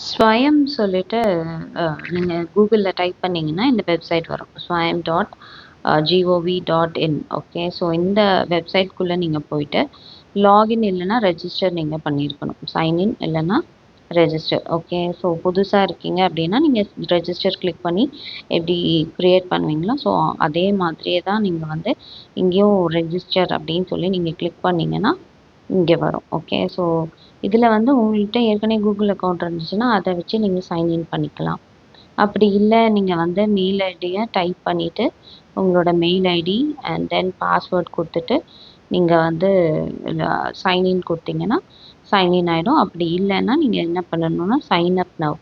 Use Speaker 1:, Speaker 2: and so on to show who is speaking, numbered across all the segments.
Speaker 1: ஸ்வயம் சொல்லிட்டு நீங்கள் கூகுளில் டைப் பண்ணிங்கன்னா இந்த வெப்சைட் வரும். Swayam dot gov dot in. Okay, so இந்த வெப்சைட்குள்ளே நீங்கள் போயிட்டு லாகின் இல்லைன்னா ரெஜிஸ்டர் நீங்கள் பண்ணியிருக்கணும். சைன்இன் இல்லைன்னா ரெஜிஸ்டர். ஓகே, ஸோ புதுசாக இருக்கீங்க அப்படின்னா நீங்கள் ரெஜிஸ்டர் கிளிக் பண்ணி எப்படி க்ரியேட் பண்ணுவீங்களோ ஸோ அதே மாதிரியே தான் நீங்கள் வந்து இங்கேயும் ரெஜிஸ்டர் அப்படின்னு சொல்லி நீங்கள் கிளிக் பண்ணிங்கன்னா இங்கே வரும். ஓகே, ஸோ இதில் வந்து உங்கள்கிட்ட ஏற்கனவே கூகுள் அக்கௌண்ட் இருந்துச்சுன்னா அதை வச்சு நீங்கள் சைன்இன் பண்ணிக்கலாம். அப்படி இல்லை நீங்கள் வந்து மெயில் ஐடியை டைப் பண்ணிவிட்டு உங்களோட mail ID and then password கொடுத்துட்டு நீங்கள் வந்து சைன்இன் கொடுத்தீங்கன்னா சைன்இன் ஆகிடும். அப்படி இல்லைன்னா நீங்கள் என்ன பண்ணணும்னா சைன் அப் நவ்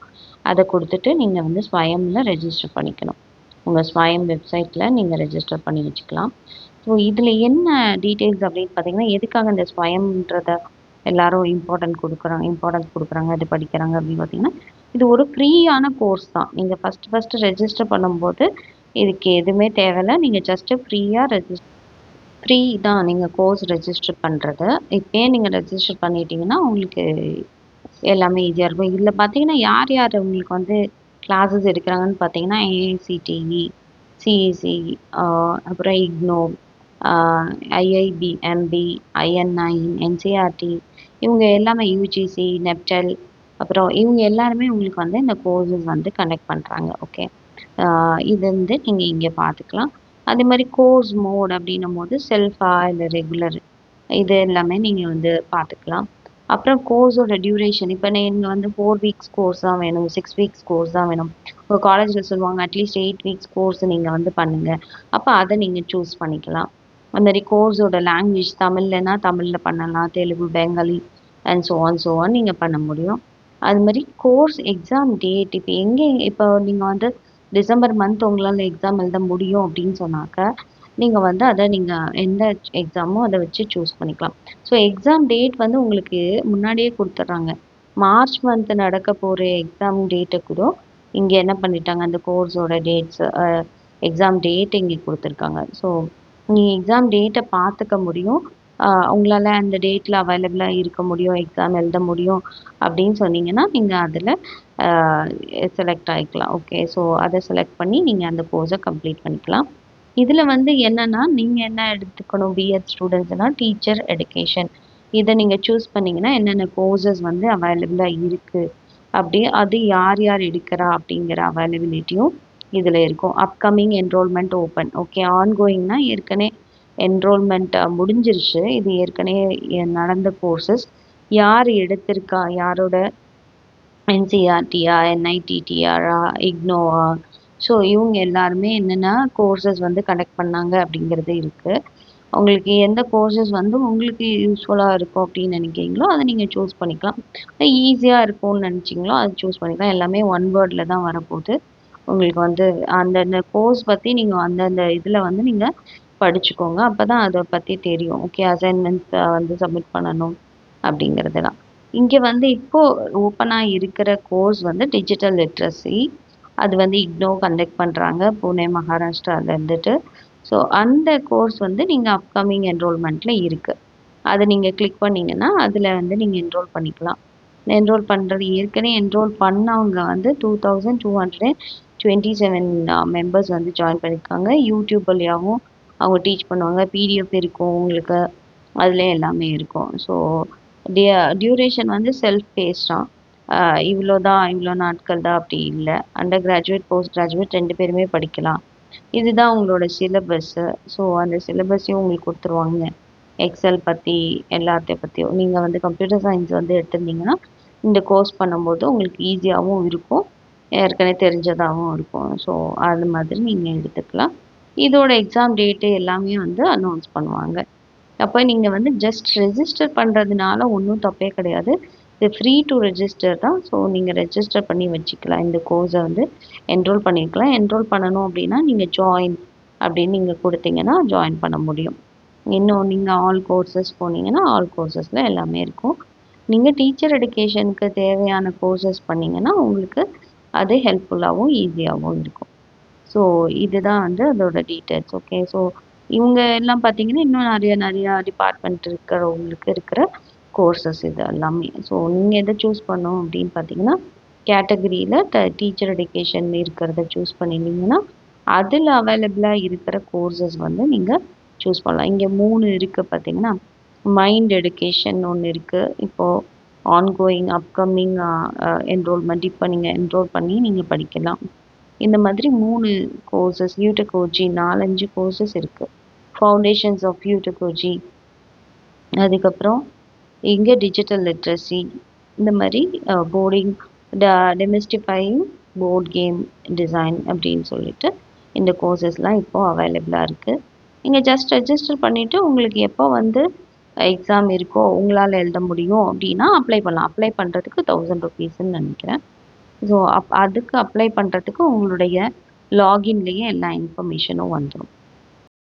Speaker 1: அதை கொடுத்துட்டு நீங்கள் வந்து ஸ்வயமில் ரெஜிஸ்டர் பண்ணிக்கணும். உங்கள் ஸ்வயம் வெப்சைட்டில் நீங்கள் ரெஜிஸ்டர் பண்ணி வச்சுக்கலாம். ஸோ இதில் என்ன டீட்டெயில்ஸ் அப்படின்னு பார்த்தீங்கன்னா எதுக்காக இந்த ஸ்வயம்ன்றத எல்லாரும் இம்பார்ட்டன்ஸ் கொடுக்குறாங்க அது படிக்கிறாங்க அப்படின்னு பார்த்தீங்கன்னா இது ஒரு ஃப்ரீயான கோர்ஸ் தான். நீங்கள் ஃபஸ்ட்டு ரெஜிஸ்டர் பண்ணும்போது இதுக்கு எதுவுமே தேவையில்லை. நீங்கள் ஜஸ்ட்டு ஃப்ரீயாக ஃப்ரீ தான் நீங்கள் கோர்ஸ் ரெஜிஸ்டர் பண்ணுறது. இப்போயே நீங்கள் ரெஜிஸ்டர் பண்ணிட்டீங்கன்னா உங்களுக்கு எல்லாமே ஈஸியாக இருக்கும். இதில் பார்த்தீங்கன்னா யார் யார் உங்களுக்கு வந்து கிளாஸஸ் எடுக்கிறாங்கன்னு பார்த்தீங்கன்னா ஏஐசிடிஇ, சிஇசி, அப்புறம் இக்னோ, ஐஐபிஎம்பி, ஐஎன்ஐ, என்சிஆர்டி, இவங்க எல்லாமே யூஜிசி, நெப்டல், அப்புறம் இவங்க எல்லாருமே உங்களுக்கு வந்து இந்த கோர்சஸ் வந்து கண்டக்ட் பண்ணுறாங்க. ஓகே, இது வந்து நீங்கள் இங்கே பார்த்துக்கலாம். அதே மாதிரி கோர்ஸ் மோட் அப்படின்னும் போது செல்ஃபா இல்லை ரெகுலர் இது எல்லாமே நீங்கள் வந்து பார்த்துக்கலாம். அப்புறம் கோர்ஸோட டியூரேஷன் இப்போ நீங்கள் வந்து 4 வீக்ஸ் கோர்ஸ் தான் வேணும், 6 வீக்ஸ் கோர்ஸ் தான் வேணும். உங்கள் காலேஜில் சொல்லுவாங்க அட்லீஸ்ட் 8 வீக்ஸ் கோர்ஸ் நீங்கள் வந்து பண்ணுங்கள். அப்போ அதை நீங்கள் சூஸ் பண்ணிக்கலாம். அது மாதிரி கோர்ஸோட லாங்குவேஜ் தமிழ்லனா தமிழில் பண்ணலாம், Telugu, Bengali and so on நீங்கள் பண்ண முடியும். அது மாதிரி கோர்ஸ் எக்ஸாம் டேட் இப்போ நீங்கள் வந்து டிசம்பர் மந்த் உங்களால் எக்ஸாம் எழுத முடியும் அப்படின்னு சொன்னாக்க நீங்கள் வந்து அதை நீங்கள் எந்த எக்ஸாமோ அதை வச்சு சூஸ் பண்ணிக்கலாம். ஸோ எக்ஸாம் டேட் வந்து உங்களுக்கு முன்னாடியே கொடுத்துட்றாங்க. மார்ச் மந்த் நடக்க போகிற எக்ஸாம் டேட்டை கூட இங்கே என்ன பண்ணிட்டாங்க, அந்த கோர்ஸோட டேட்ஸ் எக்ஸாம் டேட் இங்கே கொடுத்துருக்காங்க. ஸோ நீங்கள் எக்ஸாம் டேட்டை பார்த்துக்க முடியும். உங்களால் அந்த டேட்டில் அவைலபிளாக இருக்க முடியும், எக்ஸாம் எழுத முடியும் அப்படின்னு சொன்னீங்கன்னா நீங்கள் அதில் செலக்ட் ஆகிக்கலாம். ஓகே, ஸோ அதை செலக்ட் பண்ணி நீங்கள் அந்த கோர்ஸை கம்ப்ளீட் பண்ணிக்கலாம். இதில் வந்து என்னென்னா நீங்கள் என்ன எடுத்துக்கணும், பிஎட் ஸ்டூடெண்ட்ஸ்னால் டீச்சர் எடுகேஷன் இதை நீங்கள் சூஸ் பண்ணிங்கன்னா என்னென்ன கோர்சஸ் வந்து அவைலபிளாக இருக்குது அப்படி அது யார் யார் எடுக்கிறா அப்படிங்கிற அவைலபிலிட்டியும் இதில் இருக்கும். Upcoming enrolment open. ஓகே, ஆன்கோயிங்னா ஏற்கனவே என்ரோல்மெண்ட் முடிஞ்சிருச்சு. இது ஏற்கனவே நடந்த கோர்சஸ். யார் எடுத்திருக்கா, யாரோட என்சிஆர்டியா, என்ஐடிடிஆரா, இக்னோவா, ஸோ இவங்க எல்லாருமே என்னென்ன கோர்சஸ் வந்து கண்டக்ட் பண்ணாங்க அப்படிங்கிறது இருக்குது. உங்களுக்கு எந்த கோர்சஸ் வந்து உங்களுக்கு யூஸ்ஃபுல்லாக இருக்கும் அப்படின்னு நினைக்கிறீங்களோ அதை நீங்கள் சூஸ் பண்ணிக்கலாம். ஈஸியாக இருக்கும்னு நினச்சிங்களோ அதை சூஸ் பண்ணிக்கலாம். எல்லாமே ஒன் வேர்டில் தான் வரப்போகுது. உங்களுக்கு வந்து அந்தந்த கோர்ஸ் பற்றி நீங்கள் அந்தந்த இதில் வந்து நீங்கள் படிச்சுக்கோங்க. அப்போ தான் அதை பற்றி தெரியும். ஓகே, அசைன்மெண்ட்ஸ் வந்து சப்மிட் பண்ணணும் அப்படிங்கிறதுலாம். இங்கே வந்து இப்போது ஓப்பனாக இருக்கிற கோர்ஸ் வந்து டிஜிட்டல் லிட்ரஸி. அது வந்து இக்னோ கண்டக்ட் பண்ணுறாங்க, புனே மகாராஷ்டிராவில் இருந்துட்டு. ஸோ அந்த கோர்ஸ் வந்து நீங்கள் அப்கமிங் என்ரோல்மெண்ட்டில் இருக்குது. அதை நீங்கள் கிளிக் பண்ணிங்கன்னா அதில் வந்து நீங்கள் என்ரோல் பண்ணிக்கலாம். என்ரோல் பண்ணுறது ஏற்கனவே என்ரோல் பண்ணவங்க வந்து 2227 மெம்பர்ஸ் வந்து ஜாயின் பண்ணியிருக்காங்க. யூடியூப் வழியாகவும் அவங்க டீச் பண்ணுவாங்க. பிடிஎஃப் இருக்கும் உங்களுக்கு, அதில் எல்லாமே இருக்கும். ஸோ டியூரேஷன் வந்து செல்ஃப் பேஸ்ட் தான். இவ்வளோ நாட்கள் தான் அப்படி இல்லை. அண்டர் கிராஜுவேட், போஸ்ட் கிராஜுவேட் 2 பேருமே படிக்கலாம். இதுதான் உங்களோட சிலபஸ்ஸு. ஸோ அந்த சிலபஸையும் உங்களுக்கு கொடுத்துருவாங்க. எக்ஸல் பற்றி எல்லாத்தையும் பற்றியும் நீங்கள் வந்து கம்ப்யூட்டர் சயின்ஸ் வந்து எடுத்திருந்தீங்கன்னா இந்த கோர்ஸ் பண்ணும்போது உங்களுக்கு ஈஸியாகவும் இருக்கும், ஏற்கனவே தெரிஞ்சதாகவும் இருக்கும். ஸோ அது மாதிரி நீங்கள் எடுத்துக்கலாம். இதோட எக்ஸாம் டேட்டு எல்லாமே வந்து அனௌன்ஸ் பண்ணுவாங்க. அப்போ நீங்கள் வந்து ஜஸ்ட் ரெஜிஸ்டர் பண்ணுறதுனால ஒன்றும் தப்பே கிடையாது. இது ஃப்ரீ டு ரெஜிஸ்டர் தான். ஸோ நீங்கள் ரெஜிஸ்டர் பண்ணி வச்சுக்கலாம். இந்த கோர்ஸை வந்து என்ரோல் பண்ணிக்கலாம். என்ரோல் பண்ணணும் அப்படின்னா நீங்கள் ஜாயின் அப்படின்னு நீங்கள் கொடுத்தீங்கன்னா ஜாயின் பண்ண முடியும். இன்னும் நீங்கள் ஆல் கோர்சஸ் போனீங்கன்னா ஆல் கோர்சஸில் எல்லாமே இருக்கும். நீங்கள் டீச்சர் எடுகேஷனுக்கு தேவையான கோர்சஸ் பண்ணிங்கன்னா உங்களுக்கு அது ஹெல்ப்ஃபுல்லாகவும் ஈஸியாகவும் இருக்கும். ஸோ இதுதான் வந்து அதோட டீட்டெயில்ஸ். ஓகே, ஸோ இவங்க எல்லாம் பார்த்தீங்கன்னா இன்னும் நிறையா டிபார்ட்மெண்ட் இருக்கிறவங்களுக்கு இருக்கிற கோர்சஸ் இது எல்லாமே. ஸோ நீங்கள் எதை சூஸ் பண்ணணும் அப்படின்னு பார்த்தீங்கன்னா கேட்டகரியில் டீச்சர் எடுகேஷன் இருக்கிறத சூஸ் பண்ணியிருந்தீங்கன்னா அதில் அவைலபிளாக இருக்கிற கோர்சஸ் வந்து நீங்கள் சூஸ் பண்ணலாம். இங்கே 3 இருக்குது பார்த்தீங்கன்னா, மைண்ட் எடுகேஷன் ஒன்று இருக்குது. இப்போது ஆன்கோயிங் அப்கமிங் என்ரோல்மெண்ட் இப்போ நீங்கள் என்ரோல் பண்ணி நீங்கள் படிக்கலாம். இந்த மாதிரி 3 கோர்சஸ் யூடகோஜி 4-5 கோர்சஸ் இருக்குது. ஃபவுண்டேஷன்ஸ் ஆஃப் யூடகோஜி, அதுக்கப்புறம் இங்கே டிஜிட்டல் லிட்ரஸி, இந்த மாதிரி போர்டிங் டெமிஸ்டிஃபைங் போர்ட் கேம் டிசைன் அப்படின்னு சொல்லிட்டு இந்த கோர்சஸ்லாம் இப்போது அவைலபிளாக இருக்குது. நீங்கள் ஜஸ்ட் ரெஜிஸ்டர் பண்ணிவிட்டு உங்களுக்கு எப்போ வந்து எக்ஸாம் இருக்கோ உங்களால் எழுத முடியும் அப்படின்னா அப்ளை பண்ணலாம். அப்ளை பண்ணுறதுக்கு 1000 ருபீஸ்ன்னு நினைக்கிறேன். ஸோ அதுக்கு அப்ளை பண்ணுறதுக்கு உங்களுடைய லாகின்லேயே எல்லா இன்ஃபர்மேஷனும் வந்துடும்.